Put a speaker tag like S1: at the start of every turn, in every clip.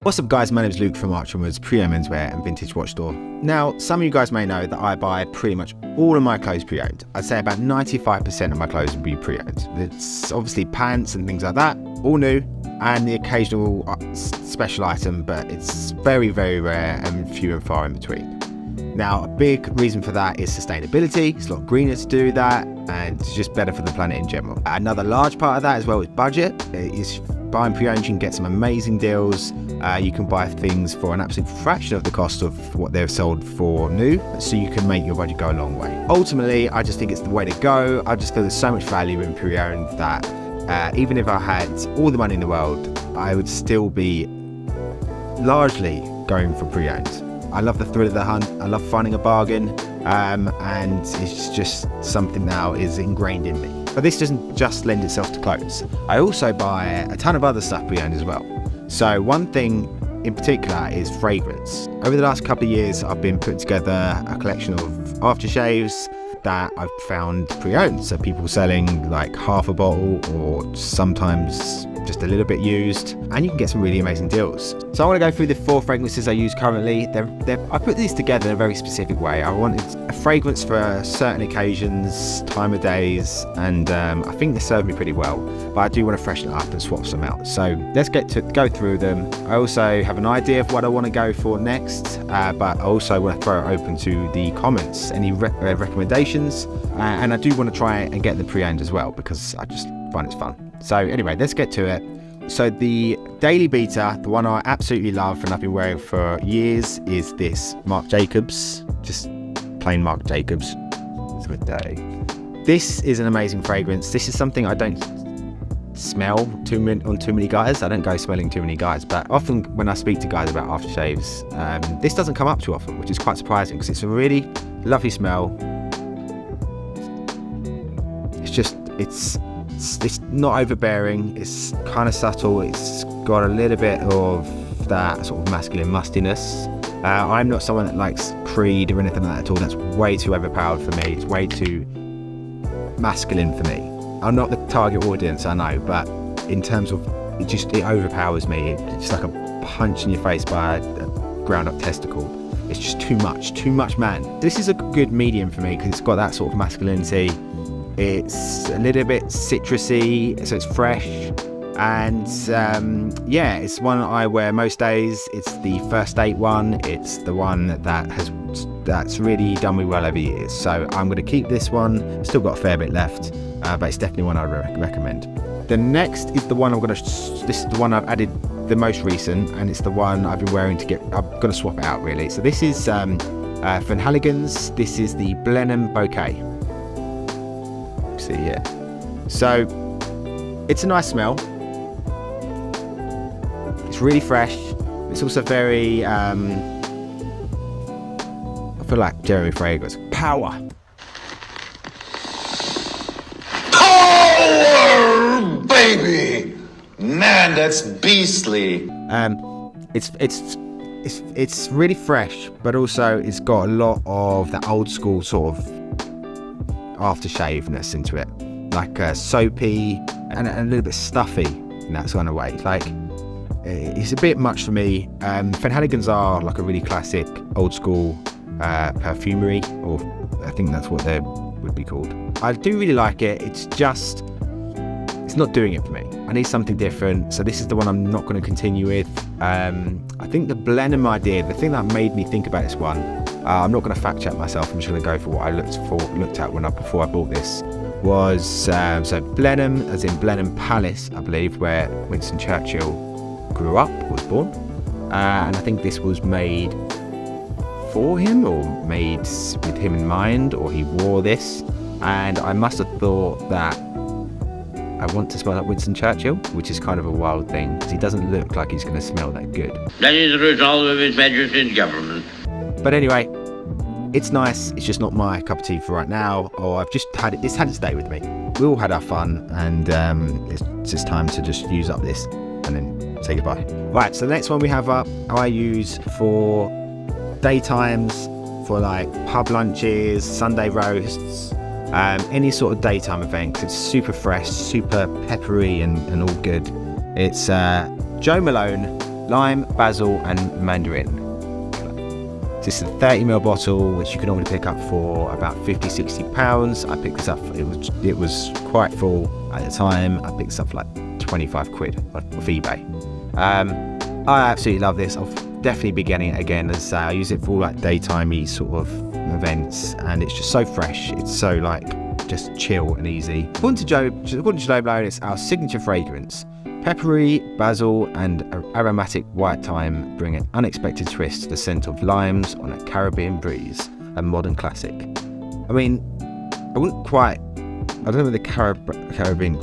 S1: What's up guys, my name is Luke from Archon's Pre-Owned Menswear and Vintage Watch Store. Now, some of you guys may know that I buy pretty much all of my clothes pre-owned. I'd say about 95% of my clothes would be pre-owned. It's obviously pants and things like that, all new, and the occasional special item, but it's very, very rare and few and far in between. Now, a big reason for that is sustainability. It's a lot greener to do that, and it's just better for the planet in general. Another large part of that as well is budget. Buying pre-owned, you can get some amazing deals. You can buy things for an absolute fraction of the cost of what they're sold for new, so you can make your budget go a long way. Ultimately, I just think it's the way to go. I just feel there's so much value in pre-owned that even if I had all the money in the world, I would still be largely going for pre-owned. I love the thrill of the hunt. I love finding a bargain, and it's just something now is ingrained in me. But this doesn't just lend itself to clothes. I also buy a ton of other stuff pre-owned as well. So one thing in particular is fragrance. Over the last couple of years, I've been putting together a collection of aftershaves that I've found pre-owned. So people selling like half a bottle or sometimes just a little bit used, and you can get some really amazing deals. So I want to go through the 4 fragrances I use currently. I put these together in a very specific way. I wanted a fragrance for certain occasions, time of days, and I think they serve me pretty well, but I do want to freshen it up and swap some out. So let's go through them. I also have an idea of what I want to go for next, but I also want to throw it open to the comments, any recommendations, and I do want to try and get the pre-owned as well because I just find it's fun. So anyway, let's get to it. So the Daily Beater, the one I absolutely love and I've been wearing for years, is this Marc Jacobs, just plain Marc Jacobs. This is an amazing fragrance. This is something I don't smell on too many guys. I don't go smelling too many guys, but often when I speak to guys about aftershaves, this doesn't come up too often, which is quite surprising because it's a really lovely smell. It's not overbearing, it's kind of subtle, it's got a little bit of that sort of masculine mustiness. I'm not someone that likes Creed or anything like that at all. That's way too overpowered for me. It's way too masculine for me. I'm not the target audience, I know, but in terms of it overpowers me. It's like a punch in your face by a ground up testicle. It's just too much man. This is a good medium for me because it's got that sort of masculinity. It's a little bit citrusy, so it's fresh, and yeah, it's one I wear most days. It's the first date one. It's the one that's really done me well over years. So I'm going to keep this one. Still got a fair bit left, but it's definitely one I recommend. The next is the one this is the one I've added the most recent, and it's the one I've been wearing I'm going to swap it out really. So this is Van Halligan's. This is the Blenheim Bouquet. Yeah, so it's a nice smell. It's really fresh. It's also very I feel like Jeremy Fragrance power, baby, man, that's beastly. It's really fresh, but also it's got a lot of the old school sort of aftershaveness into it, like soapy and a little bit stuffy in that kind of way. Like it's a bit much for me. Van Halligan's are like a really classic old school perfumery, or I think that's what they would be called. I do really like it. It's not doing it for me. I need something different, so this is the one I'm not going to continue with. I think the Blenheim idea, the thing that made me think about this one, I'm not going to fact check myself, I'm just going to go for what I looked at before I bought this, was so Blenheim, as in Blenheim Palace, I believe, where Winston Churchill was born, and I think this was made for him, or made with him in mind, or he wore this, and I must have thought that I want to smell like Winston Churchill, which is kind of a wild thing, because he doesn't look like he's going to smell that good.
S2: That is the result of His Majesty's government.
S1: But anyway, it's nice. It's just not my cup of tea for right now, or I've just had it. It's had its day with me. We all had our fun, and it's just time to just use up this and then say goodbye. Right, so the next one we have up, I use for daytimes, for like pub lunches, Sunday roasts, any sort of daytime event, 'cause it's super fresh, super peppery and all good. It's Joe Malone lime, basil and mandarin. This is a 30ml bottle, which you can normally pick up for about 50-60 pounds. I picked this up, it was quite full at the time. I picked this up for like 25 quid off eBay. I absolutely love this. I'll definitely be getting it again. As I use it for all like daytimey sort of events, and it's just so fresh. It's so like just chill and easy. According to Joe Blow, it's our signature fragrance. Peppery, basil and aromatic white thyme bring an unexpected twist to the scent of limes on a Caribbean breeze, a modern classic. I mean, I don't know where the Caribbean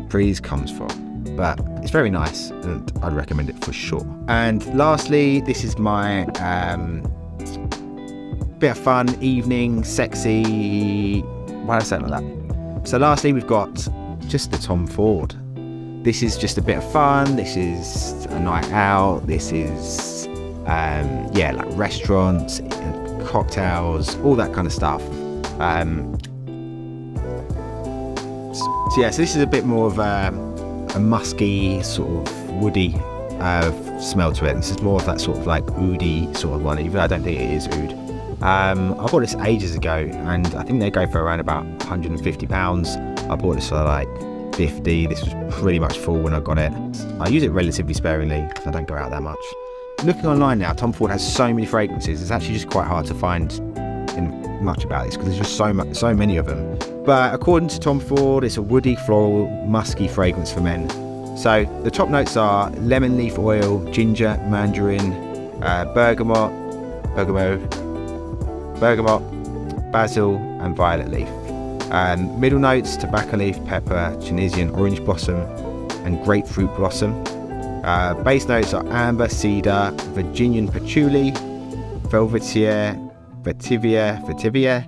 S1: breeze comes from, but it's very nice and I'd recommend it for sure. And lastly, this is my bit of fun, evening, sexy, why did I say it like that? So lastly, we've got just the Tom Ford. This is just a bit of fun. This is a night out. This is, like restaurants, cocktails, all that kind of stuff. So this is a bit more of a musky, sort of woody smell to it. This is more of that sort of like oud-y sort of one, even though I don't think it is oud. I bought this ages ago, and I think they go for around about £150. I bought this for like 50. This was pretty much full when I got it. I use it relatively sparingly because I don't go out that much. Looking online now, Tom Ford has so many fragrances. It's actually just quite hard to find much about this because there's just so many of them. But according to Tom Ford, it's a woody, floral, musky fragrance for men. So the top notes are lemon leaf oil, ginger, mandarin, bergamot, basil and violet leaf. Middle notes, tobacco leaf, pepper, Tunisian orange blossom and grapefruit blossom. Base notes are amber, cedar, Virginian patchouli, velvetier, vetiver,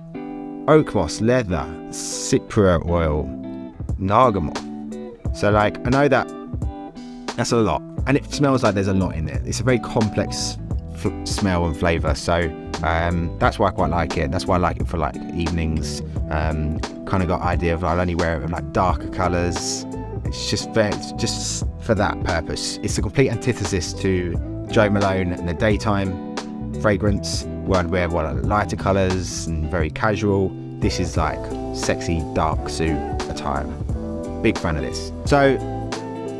S1: oak moss, leather, cypria oil, nargamot. So like, I know that's a lot, and it smells like there's a lot in there. It's a very complex smell and flavour, so that's why I quite like it. That's why I like it for like evenings. Kind of got idea of I'll only wear it with like darker colours. It's just for that purpose. It's a complete antithesis to Joe Malone and the daytime fragrance, where I'd wear lighter colours and very casual. This is like sexy dark suit attire. Big fan of this. So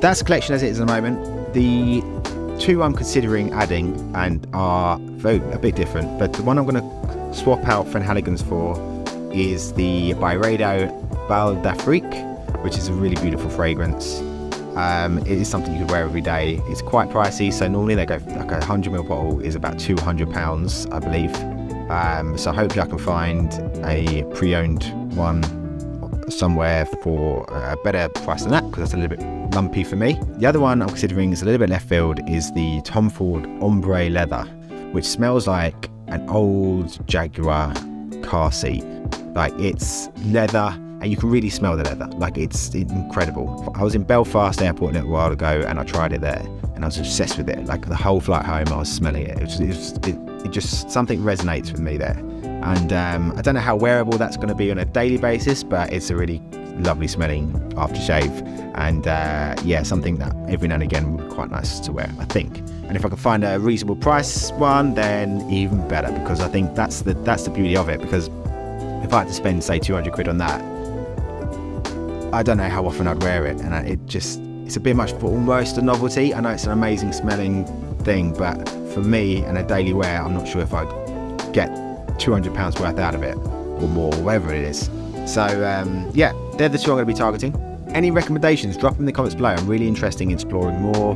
S1: that's the collection as it is at the moment. The two I'm considering adding and are a bit different, but the one I'm going to swap out Fenhaligans for is the Byredo Bal d'Afrique, which is a really beautiful fragrance. It is something you could wear every day. It's quite pricey, so normally they go like a 100ml bottle is about £200, I believe. So hopefully I can find a pre-owned one somewhere for a better price than that, because that's a little bit lumpy for me. The other one I'm considering is a little bit left field, is the Tom Ford Ombre Leather, which smells like an old Jaguar car seat. Like, it's leather and you can really smell the leather. Like, it's incredible. I was in Belfast airport a little while ago and I tried it there and I was obsessed with it. Like, the whole flight home I was smelling it. It just something resonates with me there. And I don't know how wearable that's going to be on a daily basis, but it's a really lovely smelling aftershave, and something that every now and again would be quite nice to wear, I think. And if I can find a reasonable price one, then even better, because I think that's the beauty of it. Because if I had to spend, say, 200 quid on that, I don't know how often I'd wear it, and it's a bit much for almost a novelty. I know it's an amazing smelling thing, but for me and a daily wear, I'm not sure if I'd get £200 worth out of it or more, whatever it is. So they're the two I'm going to be targeting. Any recommendations, drop them in the comments below. I'm really interested in exploring more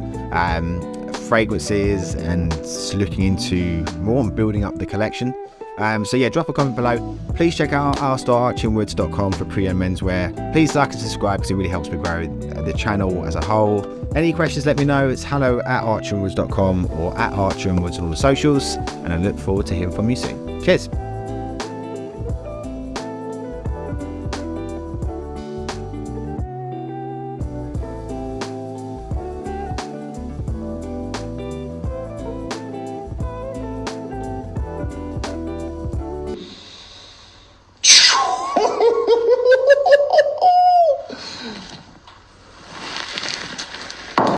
S1: fragrances and looking into more and building up the collection. Drop a comment below. Please check out our store archinwoods.com for pre-owned menswear. Please like and subscribe because it really helps me grow the channel as a whole. Any questions, let me know. It's hello@archinwoods.com or @archinwoods on all the socials, and I look forward to hearing from you soon. Cheers.